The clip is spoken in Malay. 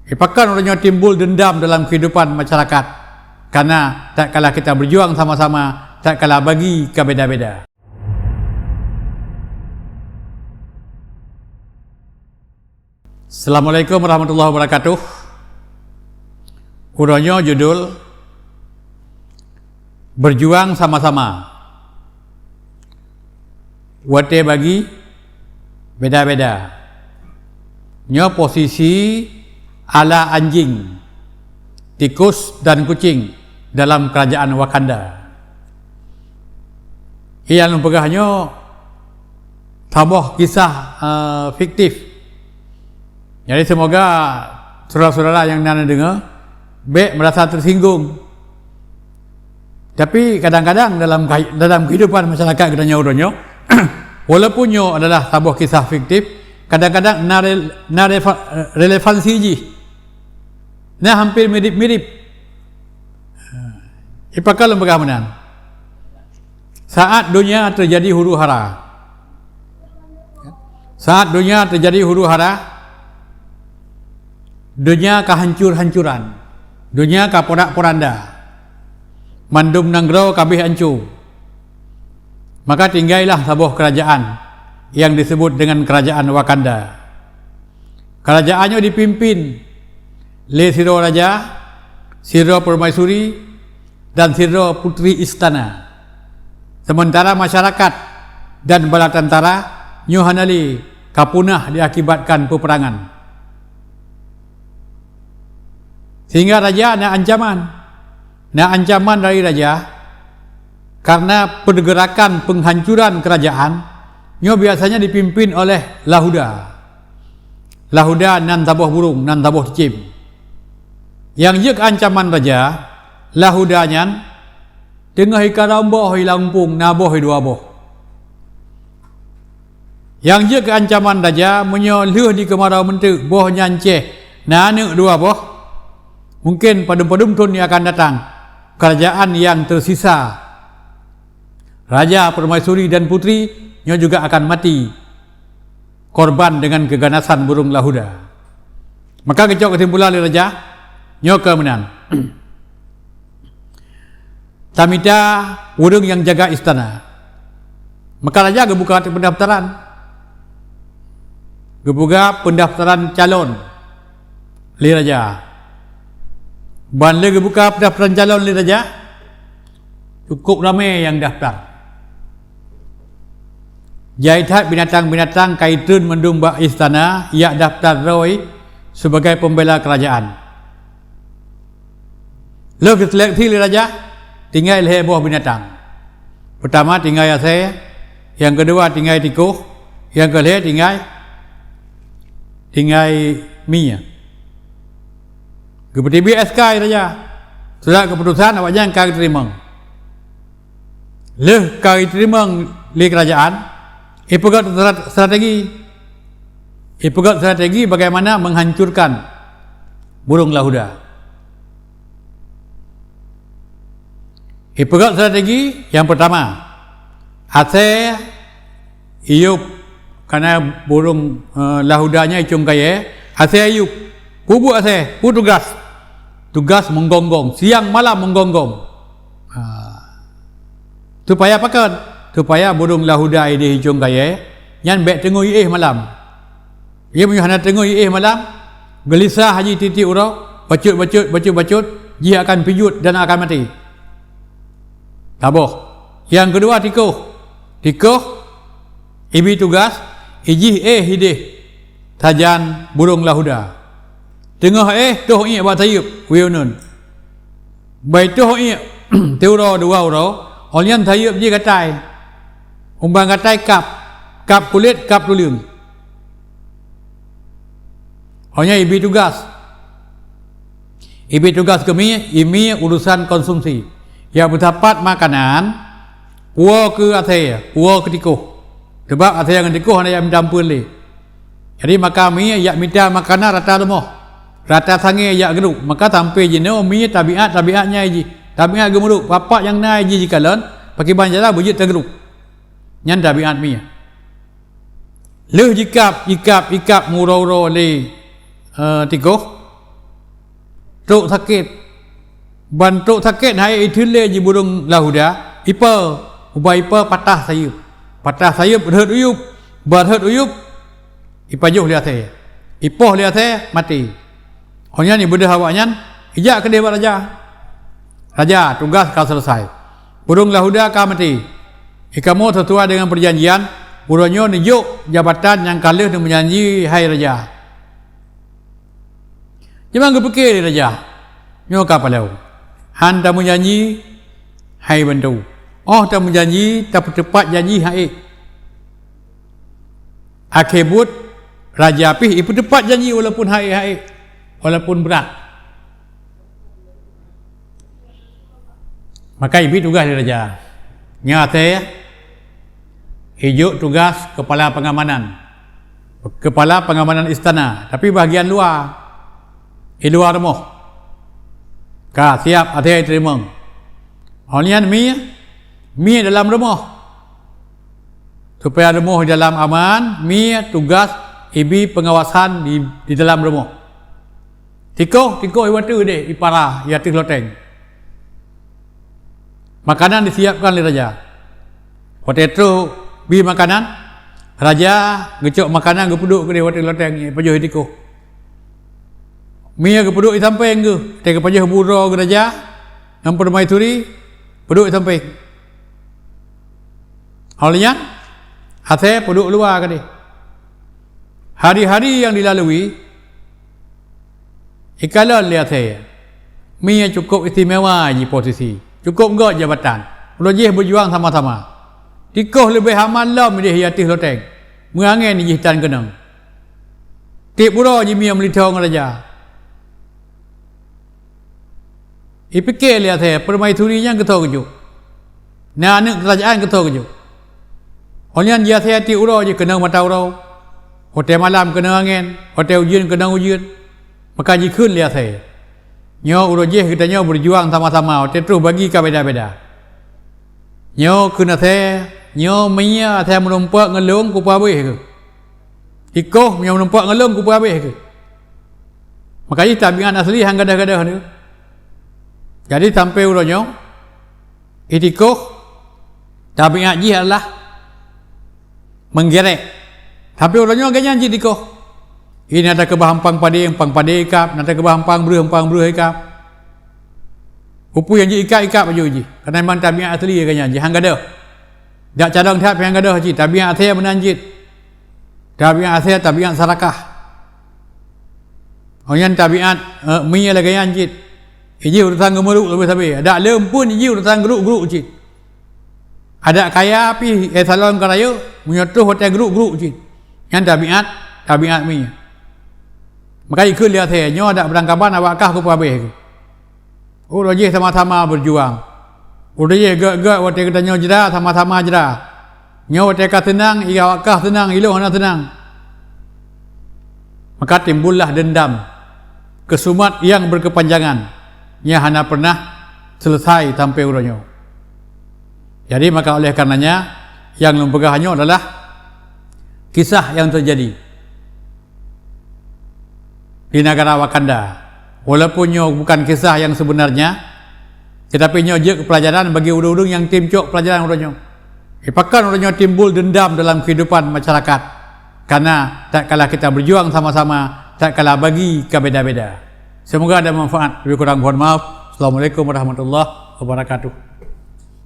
Apakah orangnya timbul dendam dalam kehidupan masyarakat karena tak kala kita berjuang sama-sama, tak kala bagi ke beda-beda. Assalamualaikum warahmatullahi wabarakatuh. Urangnya judul berjuang sama-sama. Wate bagi beda-beda. Nyo posisi ala anjing, tikus dan kucing dalam kerajaan Wakanda. Yang pegahnya tambah kisah fiktif. Jadi semoga saudara-saudara yang nana dengar merasa tersinggung. Tapi kadang-kadang dalam kehidupan masyarakat kita urangnya walaupun nyo adalah sebuah kisah fiktif, kadang-kadang relevansi ji. Nah hampir mirip-mirip. Ipakah lembaga menang. Saat dunia terjadi huru-hara. Saat dunia terjadi huru-hara, dunia kehancur-hancuran, dunia keporak-poranda, mandum nanggro kabeh hancur. Maka tinggailah sebuah kerajaan yang disebut dengan kerajaan Wakanda. Kerajaannya dipimpin oleh Siro Raja, Siro Permaisuri, dan Siro Putri Istana. Sementara masyarakat dan bala tentara nyohanali kapunah diakibatkan peperangan. Sehingga raja ada ancaman dari raja karena pergerakan penghancuran kerajaan nyo biasanya dipimpin oleh Lahuda nan tabuh burung nan tabuh cicim. Yang je ancaman raja Lahuda nyan tengah ikaramboh ilampung naboh dua boh. Yang je ancaman raja menyoluh di kemarau mentek boh nyanceh nanek dua boh. Mungkin padum-padum tun yang akan datang kerajaan yang tersisa, Raja Permaisuri dan Putri nyo juga akan mati korban dengan keganasan burung Lahuda. Maka kecok kesimpulan oleh raja nyo kemenang. Tamita burung yang jaga istana. Maka raja gebuka pendaftaran calon li raja. Ban lagi buka pendaftaran calon li raja, cukup ramai yang daftar. Jaitat binatang-binatang kaitun mendung bak istana, ia daftar Roy sebagai pembela kerajaan. Lalu seleksi li raja, tinggal buah binatang. Pertama tinggal Yaseh, yang kedua tinggal Tikuh, yang ketiga tinggal Mia. Kepada BSK raja, surat keputusan awak jangan kari terima. Leh kari terima li kerajaan, ipegat strategi bagaimana menghancurkan burung Lahuda. Ipegat strategi yang pertama, Aceh iup karena burung Lahudanya icung kaya, Aceh iup, kubu Aceh, tugas menggonggong, siang malam menggonggong. Supaya apa kan? Supaya burung Lahuda ini hijung kaya, yang bek tengok malam. Ia punya hana tengok malam, gelisah haji titik urau, bacut, dia akan pijut dan akan mati. Taboh. Yang kedua tikuh, ibi tugas, hidih, tajan burung Lahuda. Tengah toh buat tayup wiunun. Baik toh teuro dua uro, olian tayup je katai. Umbang katai kap kulit, kap tuliung. Hanya ibi tugas kami, ini urusan konsumsi. Yang berdapat makanan, puah ke Aceh, puah ke Tikuh. Sebab Aceh yang Tikuh ada yang mendampun le. Jadi maka kami yang minta makanan rata lemoh. Rata sangi ya geruk, maka sampai jenuh mi tabiatnya ji. Tabiat gemuruk, papak yang naik ji jikalan, pakai banjara bujit tergeruk. Nyan tabiat mi. Leh jikap murau-urau le Tikuh, truk sakit ban truk sakit hai itile ji burung lahuda ipa ubah ipa patah sayup berhut uyup ipajuh lihat saya ipoh lihat saya mati hanya ni bedah awaknya ijak ke dia raja tugas kau selesai burung lahuda kau mati kamu sesuai dengan perjanjian burungnya nijuk jabatan yang kalah dan menyanyi hai raja jangan kepikir raja nyo kapalau han tak menyanyi hai bantu tak menjanji tak tepat janji hai akibut raja pih ipu tepat janji walaupun hai walaupun berat maka ibu tugas raja nyata hijau tugas kepala pengamanan istana tapi bahagian luar di luar rumah siap hati terima honian mi dalam rumah supaya rumah dalam aman mi tugas ibi pengawasan di dalam rumah tiko iwatu deh ipara ya loteng makanan disiapkan oleh raja potato bi makanan raja ngecok makanan gepuduk ke watu loteng pajuh tiko mi gepuduk sampai ke tega pajuh buro ke raja yang permaisuri peduk sampai halnya hati peduk luar ke dia hari-hari yang dilalui ikalah lihat saya mi cukup istimewa di posisi cukup enggak jabatan rojih berjuang sama-sama tikoh lebih aman lam dia hiatih loteng mengangin di jitan kenang tip pura je mi yang melitau dengan raja ipikir lihat saya permaisurinya ketau kejuk nah anak kerajaan ketau kejuk oleh dia saya tip pura je kenang mata urau hotel malam kena angin hotel ujian kena ujian maka jikun lihat saya nyo urojih kita nyo berjuang sama-sama hotel terus bagi ke beda-beda nyo kena saya nyo mia saya menumpak ngelung ku habis ke ikoh nyo menumpak ngelung ku habis ke maka ini tabiat asli hang gadah-gadah ni jadi sampai uronyo itikoh tabiat ji adalah menggerek tapi orangnya ganyan ji dikoh ini ada kebahampang pada ikap ada kebahampang beruh ikap upu yang ji ikap baju ji karena memang tabiat asli ganyan ji hang gadah dak cadang thap yang gadah ji tabiat asli menanjit tabiat asli tabiat sarakah orang tabiat mi la ganyan ji iji urusan gemeruk lebih sabi ada lempun iji urusan geruk ji ada kaya api salon karaya menyotuh hotel geruk ji yang tabiat mi maka ikut lihat saya nyo ada berangkapan awakkah ku habis rojih sama-sama berjuang rojih gak hotel kita nyo jera sama-sama jera nyo hotel ka tenang ia awakkah tenang iloh hana tenang maka timbullah dendam kesumat yang berkepanjangan yang hana pernah selesai sampai uronyo jadi maka oleh karenanya yang mempegahannya adalah kisah yang terjadi di negara Wakanda walaupun nyo bukan kisah yang sebenarnya tetapi nyo je pelajaran bagi urung-urung yang timcok pelajaran uronyo ipakan uronyo timbul dendam dalam kehidupan masyarakat karena tak kala kita berjuang sama-sama tak kala bagi ke beda-beda semoga ada manfaat lebih kurang mohon maaf. Assalamualaikum warahmatullahi wabarakatuh.